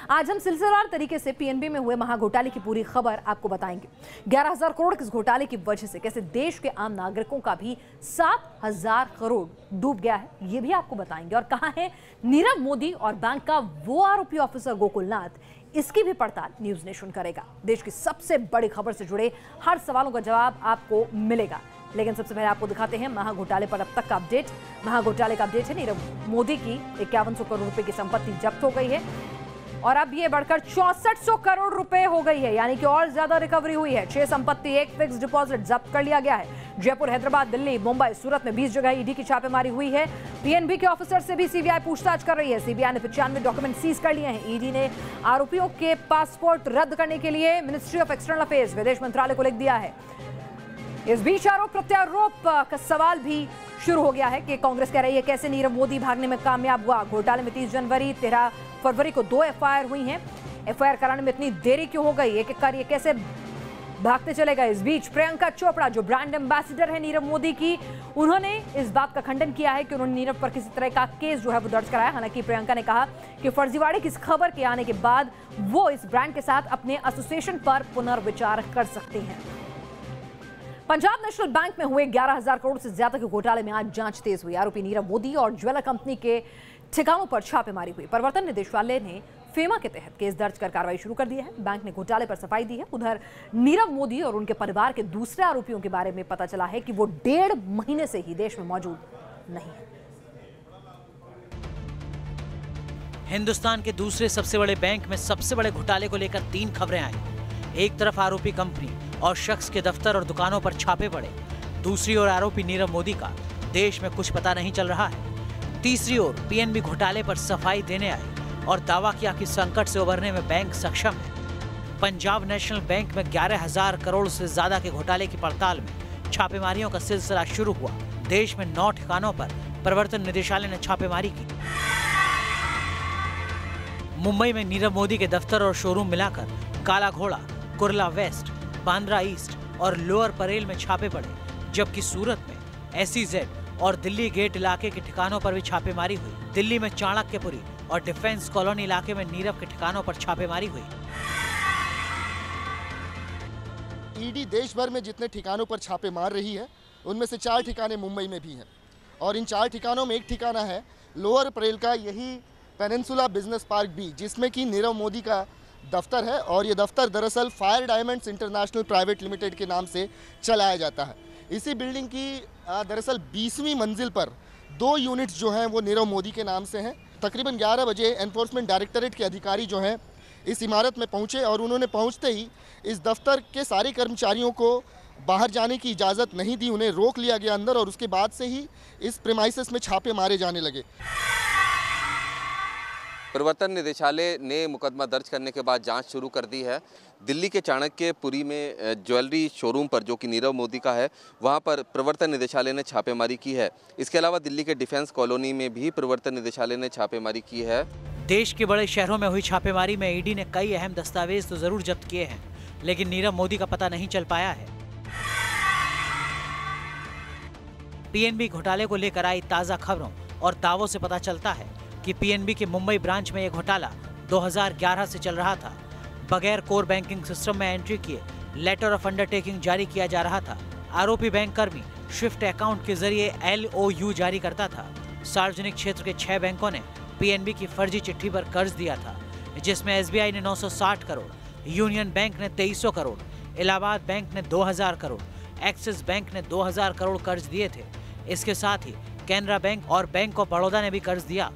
आज हम सिलसिलेवार तरीके से पीएनबी में हुए महाघोटाले की पूरी खबर आपको बताएंगे। 11,000 करोड़ के इस घोटाले की वजह से कैसे देश के आम नागरिकों का भी 7,000 करोड़ डूब गया है, ये भी आपको बताएंगे। और कहां है नीरव मोदी और बैंक का वो आरोपी ऑफिसर गोकुलनाथ, इसकी भी पड़ताल न्यूज नेशन करेगा। देश की सबसे बड़ी खबर से जुड़े हर सवालों का जवाब आपको मिलेगा। लेकिन सबसे पहले आपको दिखाते हैं महाघोटाले पर अब तक का अपडेट। महाघोटाले का अपडेट है, नीरव मोदी की 5100 करोड़ रुपए की संपत्ति जब्त हो गई है और अब ये बढ़कर 6400 करोड़ रुपए हो गई है, यानी कि और ज्यादा रिकवरी हुई है। 6 संपत्ति, 1 फिक्स डिपॉजिट जब्त कर लिया गया है। जयपुर, हैदराबाद, दिल्ली, मुंबई, सूरत में 20 जगह ईडी की छापेमारी हुई है। पीएनबी के ऑफिसर से भी सीबीआई पूछताछ कर रही है। सीबीआई ने 95 डॉक्यूमेंट सीज कर लिए हैं। ईडी ने आरोपियों के पासपोर्ट रद्द करने के लिए मिनिस्ट्री ऑफ एक्सटर्नल अफेयर्स, विदेश मंत्रालय को लिख दिया है। इस बीच आरोप प्रत्यारोप का सवाल भी शुरू हो गया है कि कांग्रेस कह रही है कैसे नीरव मोदी भागने में कामयाब हुआ। घोटाले में 30 जनवरी 13 फरवरी को 2 एफआईआर हुई हैं। एफआईआर कराने में इतनी देरी क्यों हो गई, एक एक कर ये कैसे भागते चले गए। इस बीच प्रियंका चोपड़ा, जो ब्रांड एम्बेसडर है नीरव मोदी की, उन्होंने इस बात का खंडन किया है कि उन्होंने नीरव पर किसी तरह का केस जो है वो दर्ज कराया। हालांकि प्रियंका ने कहा कि फर्जीवाड़े की इस खबर के आने के बाद वो इस ब्रांड के साथ अपने एसोसिएशन पर पुनर्विचार कर सकते हैं। पंजाब नेशनल बैंक में हुए 11,000 करोड़ से ज्यादा के घोटाले में आज जांच तेज हुई। आरोपी नीरव मोदी और ज्वेलर कंपनी के ठिकानों पर छापेमारी हुई। प्रवर्तन निदेशालय ने फेमा के तहत केस दर्ज कर कार्रवाई शुरू कर दी है। बैंक ने घोटाले पर सफाई दी है। उधर नीरव मोदी और उनके परिवार के दूसरे आरोपियों के बारे में पता चला है कि वो 1.5 महीने से ही देश में मौजूद नहीं है। हिंदुस्तान के दूसरे सबसे बड़े बैंक में सबसे बड़े घोटाले को लेकर 3 खबरें आई। एक तरफ आरोपी कंपनी और शख्स के दफ्तर और दुकानों पर छापे पड़े, दूसरी ओर आरोपी नीरव मोदी का देश में कुछ पता नहीं चल रहा है, तीसरी ओर पीएनबी घोटाले पर सफाई देने आए और दावा किया कि संकट से उबरने में बैंक सक्षम है। पंजाब नेशनल बैंक में 11,000 करोड़ से ज्यादा के घोटाले की पड़ताल में छापेमारियों का सिलसिला शुरू हुआ। देश में 9 ठिकानों पर प्रवर्तन निदेशालय ने छापेमारी की। मुंबई में नीरव मोदी के दफ्तर और शोरूम मिलाकर काला घोड़ा, कुर्ला वेस्ट, बांद्रा ईस्ट और लोअर परेल में छापे पड़े, जबकि सूरत में एसईजेड और दिल्ली गेट इलाके के ठिकानों पर भी छापेमारी हुई। दिल्ली में चाणक्यपुरी और डिफेंस कॉलोनी इलाके में नीरव के ठिकानों पर छापेमारी हुई। ईडी देश भर में जितने ठिकानों पर छापे मार रही है, उनमें से 4 ठिकाने मुंबई में भी हैं और इन 4 ठिकानों में एक ठिकाना है लोअर परेल का, यही पेनिनसुला बिजनेस पार्क भी, जिसमें कि नीरव मोदी का दफ्तर है। और ये दफ्तर दरअसल fire diamonds international private limited के नाम से चलाया जाता है। इसी बिल्डिंग की दरअसल 20वीं मंजिल पर 2 यूनिट्स जो हैं वो नीरव मोदी के नाम से हैं। तकरीबन 11 बजे एनफोर्समेंट डायरेक्टरेट के अधिकारी जो हैं इस इमारत में पहुंचे और उन्होंने पहुंचते ही इस दफ्तर के सारे कर्मचारियों को बाहर जाने की इजाज़त नहीं दी, उन्हें रोक लिया गया अंदर और उसके बाद से ही इस प्रीमाइसेस में छापे मारे जाने लगे। प्रवर्तन निदेशालय ने मुकदमा दर्ज करने के बाद जांच शुरू कर दी है। दिल्ली के चाणक्यपुरी में ज्वेलरी शोरूम पर, जो कि नीरव मोदी का है, वहां पर प्रवर्तन निदेशालय ने छापेमारी की है। इसके अलावा दिल्ली के डिफेंस कॉलोनी में भी प्रवर्तन निदेशालय ने छापेमारी की है। देश के बड़े शहरों में हुई छापेमारी में ईडी ने कई अहम दस्तावेज तो जरूर जब्त किए हैं, लेकिन नीरव मोदी का पता नहीं चल पाया है। पीएनबी घोटाले को लेकर आई ताजा खबरों और दावों से पता चलता है कि पीएनबी के मुंबई ब्रांच में यह घोटाला 2011 से चल रहा था। बगैर कोर बैंकिंग सिस्टम में एंट्री किए लेटर ऑफ अंडरटेकिंग जारी किया जा रहा था। आरोपी बैंक कर्मी स्विफ्ट अकाउंट के जरिए LOU जारी करता था। सार्वजनिक क्षेत्र के 6 बैंकों ने पीएनबी की फर्जी चिट्ठी पर कर्ज दिया था, जिसमें SBI ने 960 करोड़, यूनियन बैंक ने 2300 करोड़, इलाहाबाद बैंक ने 2000 करोड़, एक्सिस बैंक ने 2000 करोड़ कर्ज दिए थे। इसके साथ ही कैनरा बैंक और बैंक ऑफ बड़ौदा ने भी कर्ज दिया।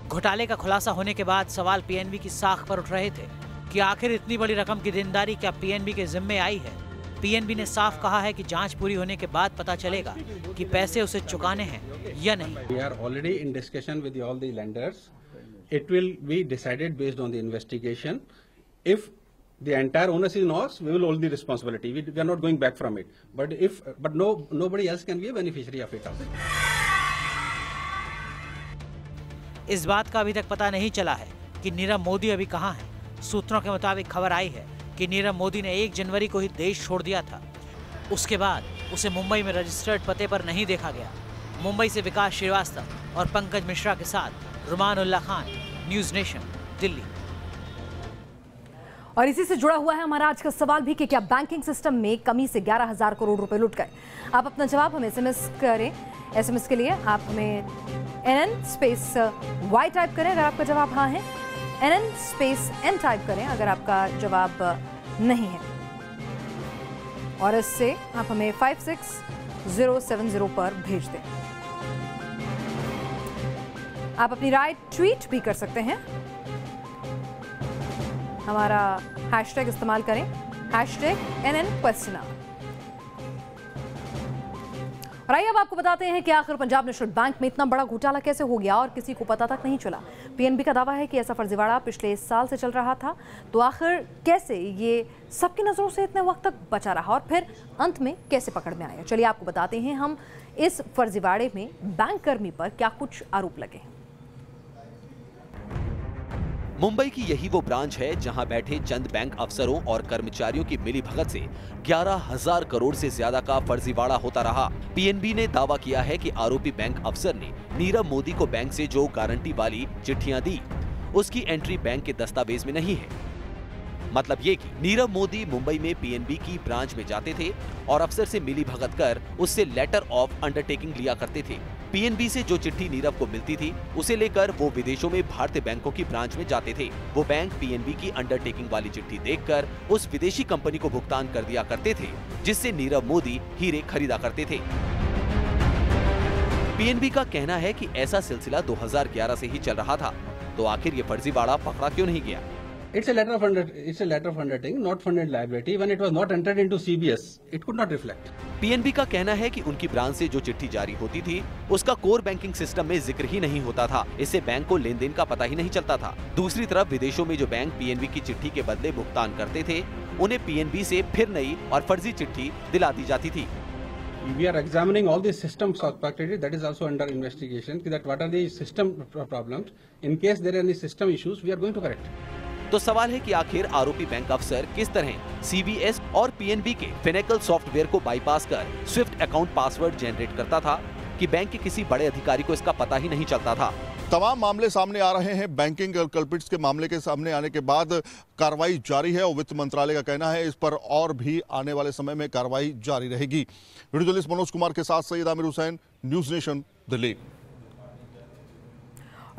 घोटाले का खुलासा होने के बाद सवाल पीएनबी की साख पर उठ रहे थे कि आखिर इतनी बड़ी रकम की देनदारी क्या पीएनबी के जिम्मे आई है। पीएनबी ने साफ कहा है कि जांच पूरी होने के बाद पता चलेगा कि पैसे उसे चुकाने हैं या नहीं। We are already in discussion with all the lenders. It will be decided based on the investigation. If the entire onus is ours, we will hold the responsibility. We are not going back from it. But nobody else can be a beneficiary of it. इस बात का अभी तक पता नहीं चला है कि नीरव मोदी अभी कहां है। सूत्रों के मुताबिक खबर आई है कि नीरव मोदी ने 1 जनवरी को ही देश छोड़ दिया था। उसके बाद उसे मुंबई में रजिस्टर्ड पते पर नहीं देखा गया। मुंबई से विकास श्रीवास्तव और पंकज मिश्रा के साथ रुमान उल्ला खान, न्यूज नेशन, दिल्ली। और इसी से जुड़ा हुआ है हमारा आज का सवाल भी कि क्या बैंकिंग सिस्टम में कमी से 11,000 करोड़ रुपए लुट गए? आप अपना जवाब हमें एसएमएस करें। एसएमएस के लिए आप हमें NN-Y टाइप करें अगर आपका जवाब हाँ है, NN-N टाइप करें अगर आपका जवाब नहीं है, और इससे आप हमें 56070 पर भेज दें। आप अपनी राय ट्वीट भी कर सकते हैं, हमारा हैशटैग इस्तेमाल करें, #NN_questioner। और आइए अब आपको बताते हैं कि आखिर पंजाब नेशनल बैंक में इतना बड़ा घोटाला कैसे हो गया और किसी को पता तक नहीं चला। पीएनबी का दावा है कि ऐसा फर्जीवाड़ा पिछले साल से चल रहा था, तो आखिर कैसे ये सबकी नजरों से इतने वक्त तक बचा रहा और फिर अंत में कैसे पकड़ में आया? चलिए आपको बताते हैं हम इस फर्जीवाड़े में बैंक कर्मी पर क्या कुछ आरोप लगे। मुंबई की यही वो ब्रांच है जहां बैठे चंद बैंक अफसरों और कर्मचारियों की मिलीभगत से 11,000 करोड़ से ज्यादा का फर्जीवाड़ा होता रहा। पीएनबी ने दावा किया है कि आरोपी बैंक अफसर ने नीरव मोदी को बैंक से जो गारंटी वाली चिट्ठियां दी, उसकी एंट्री बैंक के दस्तावेज में नहीं है। मतलब ये कि नीरव मोदी मुंबई में पीएनबी की ब्रांच में जाते थे और अफसर से मिलीभगत कर उससे लेटर ऑफ अंडरटेकिंग लिया करते थे। पीएनबी से जो चिट्ठी नीरव को मिलती थी, उसे लेकर वो विदेशों में भारतीय बैंकों की ब्रांच में जाते थे। वो बैंक पीएनबी की अंडरटेकिंग वाली चिट्ठी देखकर उस विदेशी कंपनी को भुगतान कर दिया करते थे, जिससे नीरव मोदी हीरे खरीदा करते थे। पीएनबी का कहना है कि ऐसा सिलसिला 2011 से ही चल रहा था, तो आखिर ये फर्जीवाड़ा पकड़ा क्यों नहीं गया? It's a letter of undertaking, not funded liability. When it was not entered into CBS, it could not reflect. PNB का कहना है कि उनकी ब्रांच से जो चिट्ठी जारी होती थी, उसका कोर बैंकिंग सिस्टम में जिक्र ही नहीं होता था। इससे बैंक को लेन देन का पता ही नहीं चलता था। दूसरी तरफ विदेशों में जो बैंक पीएनबी की चिट्ठी के बदले भुगतान करते थे, उन्हें पीएनबी से फिर नई और फर्जी चिट्ठी दिला दी जाती थी। We are examining all the systems of practically, that is also under investigation. That what are the system problems? In case there are any system issues, we are going to correct. तो सवाल है कि आखिर आरोपी bank अफसर किस तरह CBS और पीएनबी के फिनेकल सॉफ्टवेयर को बाईपास कर स्विफ्ट अकाउंट पासवर्ड जनरेट करता था कि बैंक के किसी बड़े अधिकारी को इसका पता ही नहीं चलता था। तमाम मामले सामने आ रहे हैं। बैंकिंग कल्प्रिट्स के मामले के सामने आने के बाद कार्रवाई जारी है और वित्त मंत्रालय का कहना है इस पर और भी आने वाले समय में कार्रवाई जारी रहेगी। वीडियो जर्नलिस्ट मनोज कुमार के साथ सैयद आमिर हुसैन, न्यूज नेशन, दिल्ली।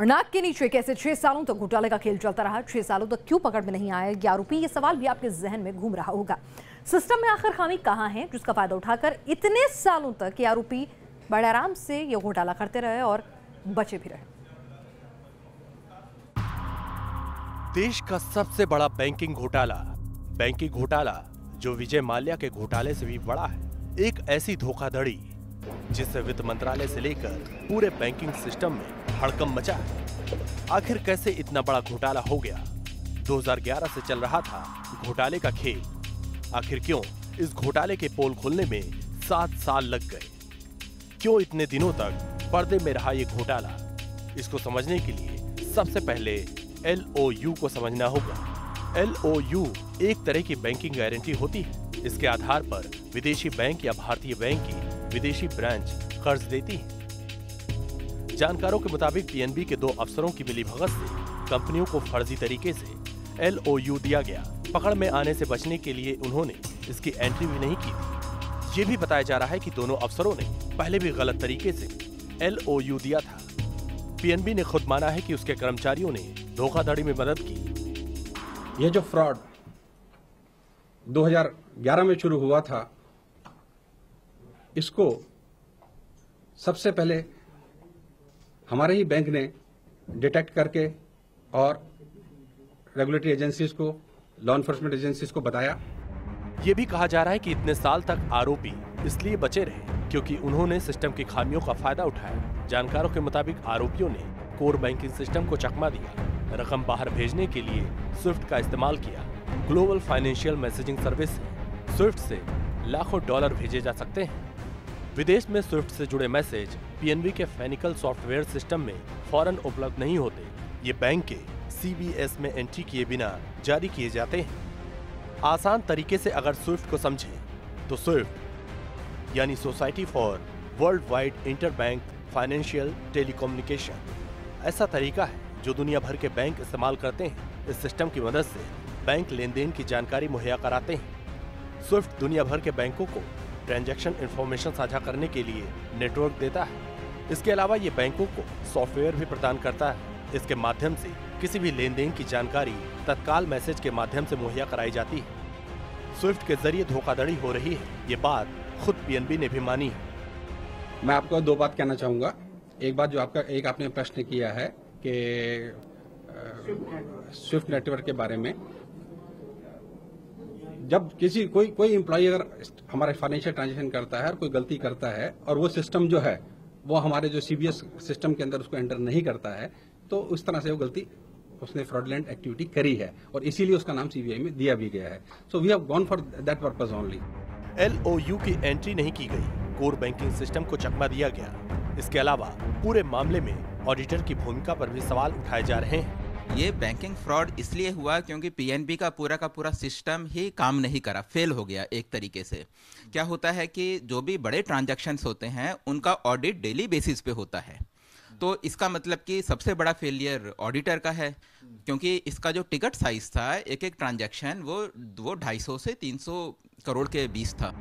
और नाक के नीचे कैसे 6 सालों तक घोटाले का खेल चलता रहा, 6 सालों तक क्यों पकड़ में नहीं आया ये आरोपी? ये सवाल भी आपके जहन में घूम रहा होगा। सिस्टम में आखिर खामी कहां है जिसका फायदा उठाकर इतने सालों तक ये आरोपी बड़े आराम से ये घोटाला करते रहे और बचे भी रहे? देश का सबसे बड़ा बैंकिंग घोटाला जो विजय माल्या के घोटाले से भी बड़ा है। एक ऐसी धोखाधड़ी जिससे वित्त मंत्रालय से लेकर पूरे बैंकिंग सिस्टम में हड़कंप मचा है। आखिर कैसे इतना बड़ा घोटाला हो गया? 2011 से चल रहा था घोटाले का खेल। आखिर क्यों इस घोटाले के पोल खुलने में 7 साल लग गए? क्यों इतने दिनों तक पर्दे में रहा ये घोटाला? इसको समझने के लिए सबसे पहले LOU को समझना होगा। LOU एक तरह की बैंकिंग गारंटी होती है। इसके आधार पर विदेशी बैंक या भारतीय बैंक की विदेशी ब्रांच कर्ज देती है। जानकारों के मुताबिक पीएनबी के 2 अफसरों की मिलीभगत से कंपनियों को फर्जी तरीके से LOU दिया गया। पकड़ में आने से बचने के लिए उन्होंने इसकी एंट्री भी नहीं की थी। ये भी बताया जा रहा है कि दोनों अफसरों ने पहले भी गलत तरीके से LOU दिया था। पीएनबी ने खुद माना है कि उसके कर्मचारियों ने धोखाधड़ी में मदद की। ये जो फ्रॉड 2011 में शुरू हुआ था, इसको सबसे पहले हमारे ही बैंक ने डिटेक्ट करके और रेगुलेटरी एजेंसीज को, लॉ एनफोर्समेंट एजेंसीज को बताया। ये भी कहा जा रहा है कि इतने साल तक आरोपी इसलिए बचे रहे क्योंकि उन्होंने सिस्टम की खामियों का फायदा उठाया। जानकारों के मुताबिक आरोपियों ने कोर बैंकिंग सिस्टम को चकमा दिया, रकम बाहर भेजने के लिए स्विफ्ट का इस्तेमाल किया। ग्लोबल फाइनेंशियल मैसेजिंग सर्विस है। स्विफ्ट से लाखों डॉलर भेजे जा सकते हैं। विदेश में स्विफ्ट से जुड़े मैसेज पीएनबी के फिनेकल सॉफ्टवेयर सिस्टम में फौरन उपलब्ध नहीं होते। ये बैंक के सीबीएस में एंट्री किए बिना जारी किए जाते हैं। आसान तरीके से अगर स्विफ्ट को समझें तो स्विफ्ट यानी society for world wide interbank financial telecommunication ऐसा तरीका है जो दुनिया भर के बैंक इस्तेमाल करते हैं। इस सिस्टम की मदद से बैंक लेन देन की जानकारी मुहैया कराते हैं। स्विफ्ट दुनिया भर के बैंकों को ट्रांजैक्शन इंफॉर्मेशन साझा करने के लिए नेटवर्क देता है। इसके अलावा ये बैंकों को सॉफ्टवेयर भी प्रदान करता है। इसके माध्यम से किसी भी लेन देन की जानकारी तत्काल मैसेज के माध्यम से मुहैया कराई जाती है। स्विफ्ट के जरिए धोखाधड़ी हो रही है, ये बात खुद पीएनबी ने भी मानी है। मैं आपको दो बात कहना चाहूंगा। एक बात जो आपने प्रश्न किया है कि स्विफ्ट नेटवर्क के बारे में, जब कोई एम्प्लॉय अगर हमारा फाइनेंशियल ट्रांजेक्शन करता है और कोई गलती करता है और वो सिस्टम जो है वो हमारे जो सीबीएस सिस्टम के अंदर उसको एंटर नहीं करता है, तो उस तरह से वो गलती उसने फ्रॉडलेंट एक्टिविटी करी है और इसीलिए उसका नाम सीबीआई में दिया भी गया है। So we have gone for that purpose only. LOU की एंट्री नहीं की गई, कोर बैंकिंग सिस्टम को चकमा दिया गया। इसके अलावा पूरे मामले में ऑडिटर की भूमिका पर भी सवाल उठाए जा रहे हैं। ये बैंकिंग फ्रॉड इसलिए हुआ क्योंकि पीएनबी का पूरा सिस्टम ही काम नहीं करा, फेल हो गया एक तरीके से। क्या होता है कि जो भी बड़े ट्रांजैक्शंस होते हैं उनका ऑडिट डेली बेसिस पे होता है, तो इसका मतलब कि सबसे बड़ा फेलियर ऑडिटर का है, क्योंकि इसका जो टिकट साइज था एक ट्रांजैक्शन वो 250 से 300 करोड़ के बीच था।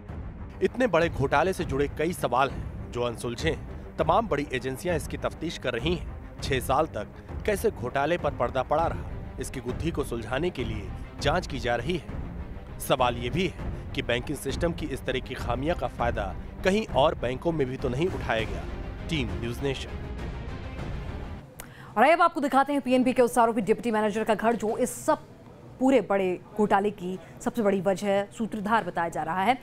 इतने बड़े घोटाले से जुड़े कई सवाल हैं जो अनसुलझे हैं। तमाम बड़ी एजेंसियां इसकी तफ्तीश कर रही हैं। 6 साल तक कैसे घोटाले पर पर्दा पड़ा रहा, इसकी गुत्थी को सुलझाने के लिए जांच की जा रही है। सवाल ये भी है कि बैंकिंग सिस्टम की इस तरह की खामियां का फायदा कहीं और बैंकों में भी तो नहीं उठाया गया। Team news nation. और अब आपको दिखाते हैं पीएनबी के उस आरोपी डिप्टी मैनेजर का घर, जो इस सब पूरे बड़े घोटाले की सबसे बड़ी वजह सूत्रधार बताया जा रहा है।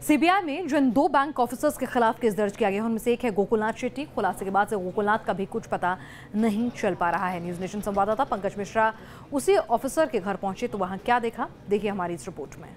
सीबीआई में जिन 2 बैंक ऑफिसर्स के खिलाफ केस दर्ज किया गया है उनमें से एक है गोकुलनाथ शेट्टी। खुलासे के बाद से गोकुलनाथ का भी कुछ पता नहीं चल पा रहा है। न्यूज़ नेशन संवाददाता पंकज मिश्रा उसी ऑफिसर के घर पहुंचे तो वहां क्या देखा, देखिए हमारी इस रिपोर्ट में।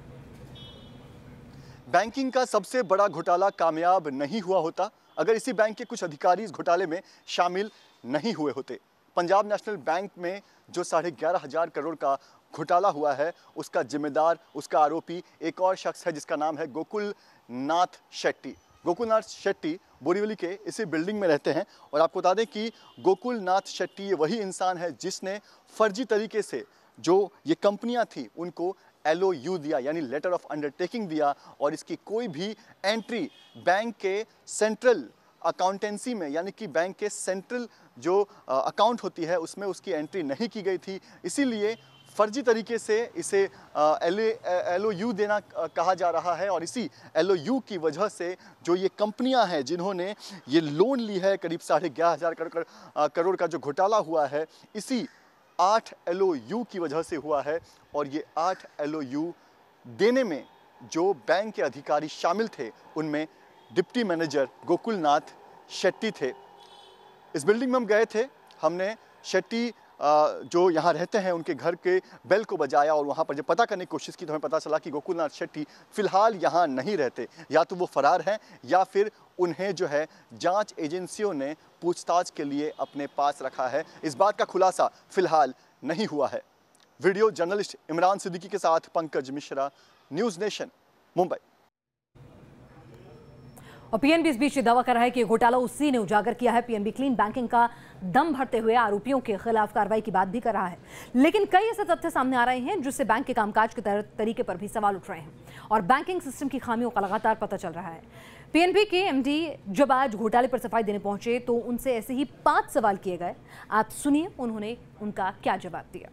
बैंकिंग का सबसे बड़ा घोटाला कामयाब नहीं हुआ होता अगर इसी बैंक के कुछ अधिकारी इस घोटाले में शामिल नहीं हुए होते। पंजाब नेशनल बैंक में जो 11,500 करोड़ का घोटाला हुआ है उसका जिम्मेदार, उसका आरोपी एक और शख्स है जिसका नाम है गोकुलनाथ शेट्टी। गोकुलनाथ शेट्टी बोरीवली के इसी बिल्डिंग में रहते हैं और आपको बता दें कि गोकुलनाथ शेट्टी ये वही इंसान है जिसने फर्जी तरीके से जो ये कंपनियां थी उनको LOU दिया, यानी लेटर ऑफ अंडरटेकिंग दिया, और इसकी कोई भी एंट्री बैंक के सेंट्रल अकाउंटेंसी में, यानी कि बैंक के सेंट्रल जो अकाउंट होती है उसमें उसकी एंट्री नहीं की गई थी। इसीलिए फर्जी तरीके से इसे LOU देना कहा जा रहा है और इसी LOU की वजह से जो ये कंपनियां हैं जिन्होंने ये लोन ली है करीब 11,500 करोड़ का जो घोटाला हुआ है, इसी 8 LOU की वजह से हुआ है। और ये 8 LOU देने में जो बैंक के अधिकारी शामिल थे उनमें डिप्टी मैनेजर गोकुलनाथ शेट्टी थे। इस बिल्डिंग में हम गए थे, हमने शेट्टी जो यहाँ रहते हैं उनके घर के बेल को बजाया और वहाँ पर जब पता करने की कोशिश की तो हमें पता चला कि गोकुलनाथ शेट्टी फिलहाल यहाँ नहीं रहते, या तो वो फरार हैं या फिर उन्हें जो है जांच एजेंसियों ने पूछताछ के लिए अपने पास रखा है। इस बात का खुलासा फिलहाल नहीं हुआ है। वीडियो जर्नलिस्ट इमरान सिद्दीकी के साथ पंकज मिश्रा, न्यूज़ नेशन, मुंबई। और पीएनबी इस बीच ये दावा कर रहा है कि घोटाला उसी ने उजागर किया है। पीएनबी क्लीन बैंकिंग का दम भरते हुए आरोपियों के खिलाफ कार्रवाई की बात भी कर रहा है, लेकिन कई ऐसे तथ्य सामने आ रहे हैं जिससे बैंक के कामकाज के तरीके पर भी सवाल उठ रहे हैं और बैंकिंग सिस्टम की खामियों का लगातार पता चल रहा है। पीएनबी के एमडी जब आज घोटाले पर सफाई देने पहुंचे तो उनसे ऐसे ही 5 सवाल किए गए। आप सुनिए उन्होंने उनका क्या जवाब दिया।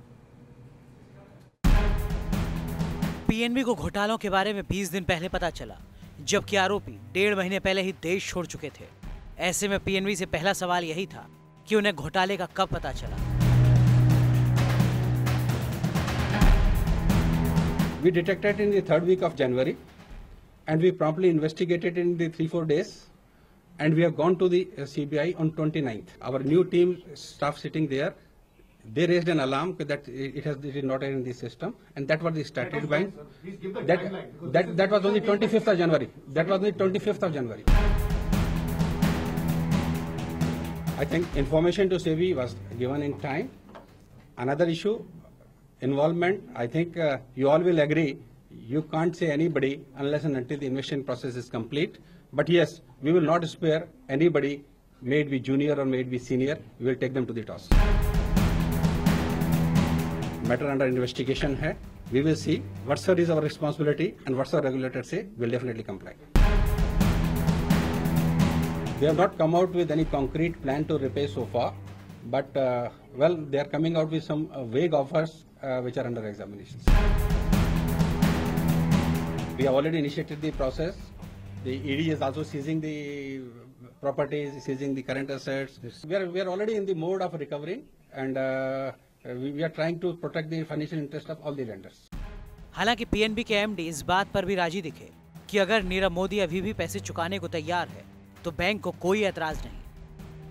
पीएनबी को घोटालों के बारे में 20 दिन पहले पता चला, जबकि आरोपी 1.5 महीने पहले ही देश छोड़ चुके थे। ऐसे में पीएनबी से पहला सवाल यही था कि उन्हें घोटाले का कब पता चला। We detected in the 3rd week of January and we promptly investigated in the 3-4 days and we have gone to the CBI on 29th. Our new team staff sitting there, they raised an alarm that it is not in the system, and that was the started by that was on the 25th of January. That was on the 25th of January. I think information to SEBI was given in time. Another issue, involvement. I think you all will agree, you can't say anybody unless and until the investigation process is complete. But yes, we will not spare anybody may it be junior or may it be senior, we will take them to the toss. Matter under investigation है. We will see whatsoever is our responsibility and whatsoever regulators say, we'll definitely comply. They have not come out with any concrete plan to repay so far, but well, they are coming out with some vague offers which are under examination. We have already initiated the process. The ED is also seizing the properties, seizing the current assets. We are already in the mode of recovering, and we are trying to protect the financial interest of all the lenders. हालांकि PNB के MD इस बात पर भी राजी दिखे कि अगर नीरव मोदी अभी भी पैसे चुकाने को तैयार है तो बैंक को कोई एतराज नहीं।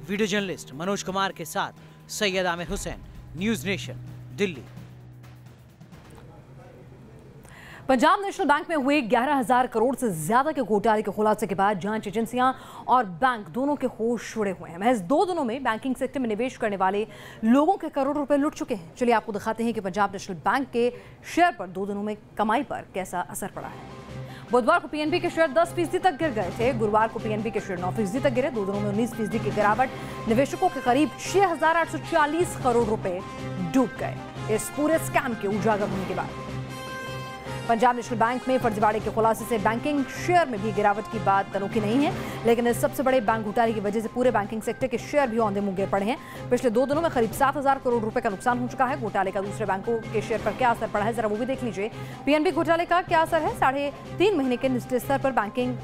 वीडियो जर्नलिस्ट मनोज कुमार के साथ Syed Aamir Hussain, news nation, Delhi. Punjab national bank में हुए 11,000 करोड़ से ज्यादा के घोटाले के खुलासे के बाद जांच एजेंसियां और बैंक दोनों के होश उड़े हुए हैं। महज 2 दिनों में बैंकिंग सेक्टर में निवेश करने वाले लोगों के करोड़ रुपए लुट चुके हैं। चलिए आपको दिखाते हैं कि पंजाब नेशनल बैंक के शेयर पर 2 दिनों में कमाई पर कैसा असर पड़ा है। बुधवार को पीएनबी के शेयर 10% तक गिर गए थे। गुरुवार को पीएनबी के शेयर 9% तक गिरे। 2 दिनों में 19% की गिरावट निवेशकों के करीब 6,840 करोड़ रुपए डूब गए इस पूरे स्कैम के उजागर होने के बाद। पंजाब नेशनल बैंक में फर्जीवाड़े के खुलासे से बैंकिंग शेयर में भी गिरावट की बात अनोखी नहीं है, लेकिन इस सबसे बड़े बैंक घोटाले की वजह से पूरे बैंकिंग सेक्टर के शेयर भी औंधे मुंह गिर पड़े हैं। पिछले 2 दिनों में करीब 7,000 करोड़ रुपए का नुकसान हो चुका है। घोटाले का दूसरे बैंकों के शेयर पर क्या असर पड़ा है, जरा वो भी देख लीजिए। पीएनबी घोटाले का क्या असर है? 3.5 महीने के निचले स्तर पर बैंकिंग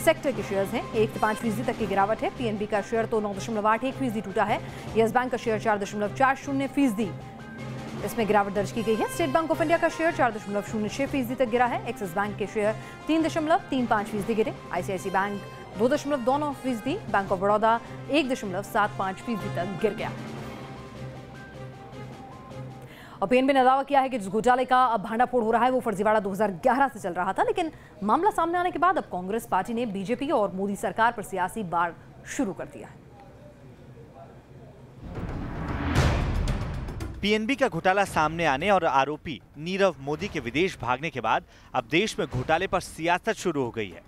सेक्टर के शेयर्स हैं। 1 से 5% तक की गिरावट है। पीएनबी का शेयर तो 9.81% टूटा है। यस बैंक का शेयर 4.40% इसमें गिरावट दर्ज की गई है। स्टेट बैंक ऑफ इंडिया का शेयर 4.06% तक गिरा है। एक्सिस बैंक के शेयर 3.35% गिरे। ICICI bank 2.29%, bank of Baroda 1.75% तक गिर गया। और पीएनबी ने दावा किया है कि जिस घोटाले का अब भांडाफोड़ हो रहा है वो फर्जीवाड़ा 2011 से चल रहा था, लेकिन मामला सामने आने के बाद अब कांग्रेस पार्टी ने बीजेपी और मोदी सरकार पर सियासी बाढ़ शुरू कर दिया है। पीएनबी का घोटाला सामने आने और आरोपी नीरव मोदी के विदेश भागने के बाद अब देश में घोटाले पर सियासत शुरू हो गई है।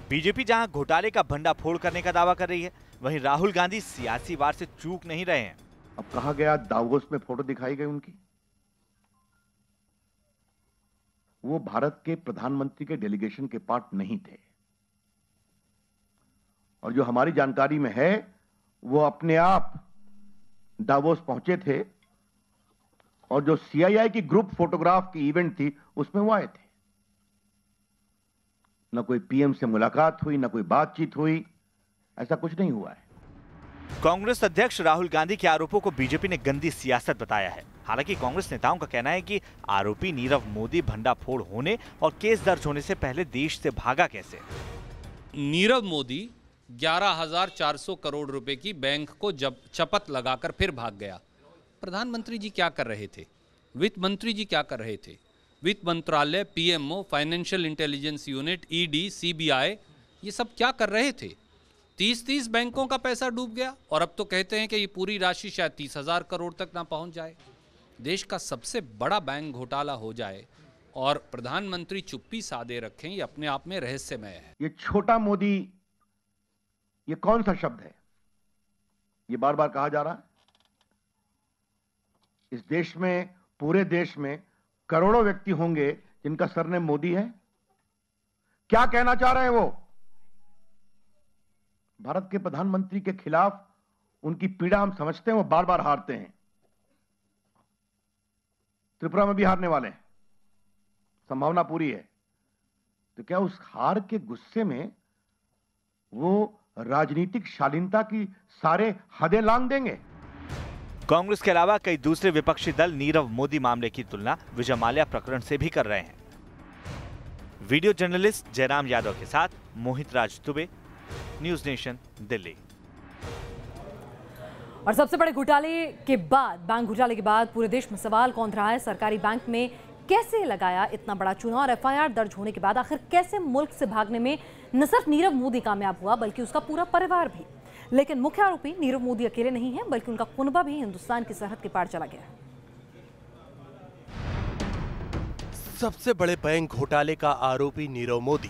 बीजेपी जहां घोटाले का भंडाफोड़ करने का दावा कर रही है, वहीं राहुल गांधी सियासी वार से चूक नहीं रहे हैं। अब कहा गया दावोस में फोटो दिखाई गई उनकी, वो भारत के प्रधानमंत्री के डेलीगेशन के पार्ट नहीं थे, और जो हमारी जानकारी में है वो अपने आप दावोस पहुंचे थे, और जो सीआईआई की ग्रुप फोटोग्राफ की इवेंट थी उसमें वो आए थे। न कोई पीएम से मुलाकात हुई, न कोई बातचीत हुई, ऐसा कुछ नहीं हुआ है। कांग्रेस अध्यक्ष राहुल गांधी के आरोपों को बीजेपी ने गंदी सियासत बताया है। हालांकि कांग्रेस नेताओं का कहना है कि आरोपी नीरव मोदी भंडाफोड़ होने और केस दर्ज होने से पहले देश से भागा कैसे। नीरव मोदी 11,400 करोड़ रुपए की बैंक को जब चपत लगाकर फिर भाग गया। प्रधानमंत्री जी क्या कर रहे थे? वित्त मंत्री जी क्या कर रहे थे? वित्त मंत्रालय, PMO, financial intelligence unit, ED, CBI, ये सब क्या कर रहे थे? 30 बैंकों का पैसा डूब गया, और अब तो कहते हैं कि ये पूरी राशि शायद 30,000 करोड़ तक ना पहुंच जाए। देश का सबसे बड़ा बैंक घोटाला हो जाए और प्रधानमंत्री चुप्पी साधे रखें, ये अपने आप में रहस्यमय है। ये छोटा मोदी, ये कौन सा शब्द है? ये बार बार कहा जा रहा है। इस देश में, पूरे देश में करोड़ों व्यक्ति होंगे जिनका सरनेम मोदी है। क्या कहना चाह रहे हैं वो? भारत के प्रधानमंत्री के खिलाफ उनकी पीड़ा हम समझते हैं, वो बार बार हारते हैं। त्रिपुरा में भी हारने वाले हैं, संभावना पूरी है। तो क्या उस हार के गुस्से में वो राजनीतिक शालीनता की सारे हदें लांघ देंगे? कांग्रेस के अलावा कई दूसरे विपक्षी दल नीरव मोदी मामले की तुलना विजय माल्या प्रकरण से भी कर रहे हैं। वीडियो जर्नलिस्ट जयराम यादव के साथ मोहित राज दुबे, न्यूज नेशन, दिल्ली। और सबसे बड़े घोटाले के बाद, बैंक घोटाले के बाद पूरे देश में सवाल कौन रहा है, सरकारी बैंक में कैसे लगाया इतना बड़ा चूना, और एफआईआर दर्ज होने के बाद आखिर कैसे मुल्क से भागने में न सिर्फ नीरव मोदी कामयाब हुआ बल्कि उसका पूरा परिवार भी। लेकिन मुख्य आरोपी नीरव मोदी अकेले नहीं है, बल्कि उनका कुनबा भी हिंदुस्तान की सरहद के पार चला गया है। सबसे बड़े बैंक घोटाले का आरोपी नीरव मोदी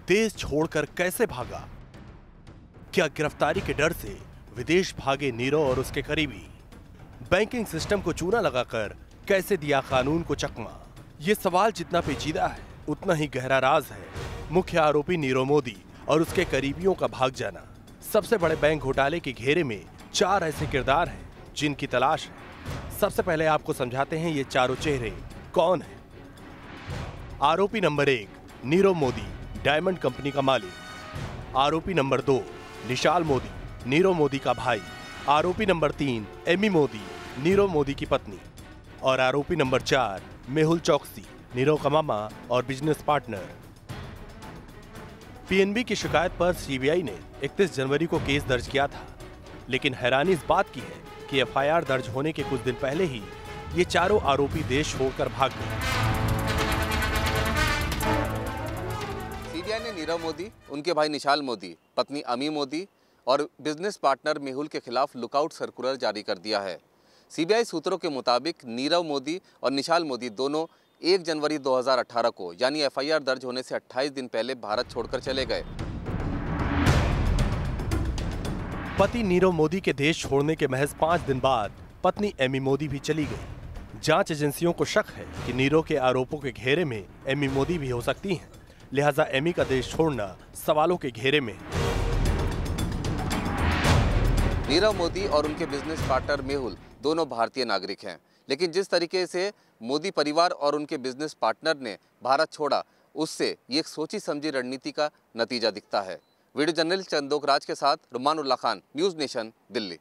देश छोड़कर कैसे भागा? क्या गिरफ्तारी के डर से विदेश भागे नीरव और उसके करीबी। बैंकिंग सिस्टम को चूना लगाकर कैसे दिया कानून को चकमा? ये सवाल जितना पेचीदा है उतना ही गहरा राज है मुख्य आरोपी नीरव मोदी और उसके करीबियों का भाग जाना। सबसे बड़े बैंक घोटाले के घेरे में 4 ऐसे किरदार हैं जिनकी तलाश है। सबसे पहले आपको समझाते हैं ये चारों चेहरे कौन हैं। आरोपी number 1 Nirav Modi, diamond company का मालिक। आरोपी नंबर 2 निशाल मोदी, नीरव मोदी का भाई। आरोपी नंबर 3 एमी मोदी, नीरव मोदी की पत्नी। और आरोपी नंबर 4 मेहुल चौकसी, नीरव का मामा और बिजनेस पार्टनर। पीएनबी की शिकायत पर सीबीआई ने 31 जनवरी को केस दर्ज किया था, लेकिन हैरानी इस बात की है कि एफआईआर दर्ज होने के कुछ दिन पहले ही ये चारों आरोपी देश छोड़कर भाग गए। सीबीआई ने नीरव मोदी, उनके भाई निशाल मोदी, पत्नी अमी मोदी और बिजनेस पार्टनर मेहुल के खिलाफ लुकआउट सर्कुलर जारी कर दिया है। सीबीआई सूत्रों के मुताबिक नीरव मोदी और निशाल मोदी दोनों 1 जनवरी 2018 को यानी एफआईआर दर्ज होने से 28 दिन पहले भारत छोड़कर चले गए। पति नीरव मोदी के देश छोड़ने के महज 5 दिन बाद पत्नी एमी मोदी भी चली गई। जांच एजेंसियों को शक है कि नीरव के आरोपों के घेरे में एमी मोदी भी हो सकती हैं, लिहाजा एमी का देश छोड़ना सवालों के घेरे में। नीरव मोदी और उनके बिजनेस पार्टनर मेहुल दोनों भारतीय नागरिक हैं, लेकिन जिस तरीके से मोदी परिवार और उनके बिजनेस पार्टनर ने भारत छोड़ा, उससे ये एक सोची समझी रणनीति का नतीजा दिखता है। वीडियो जर्नलिस्ट चंदोक राज के साथ रुमान उल्लाह खान, न्यूज़ नेशन, दिल्ली।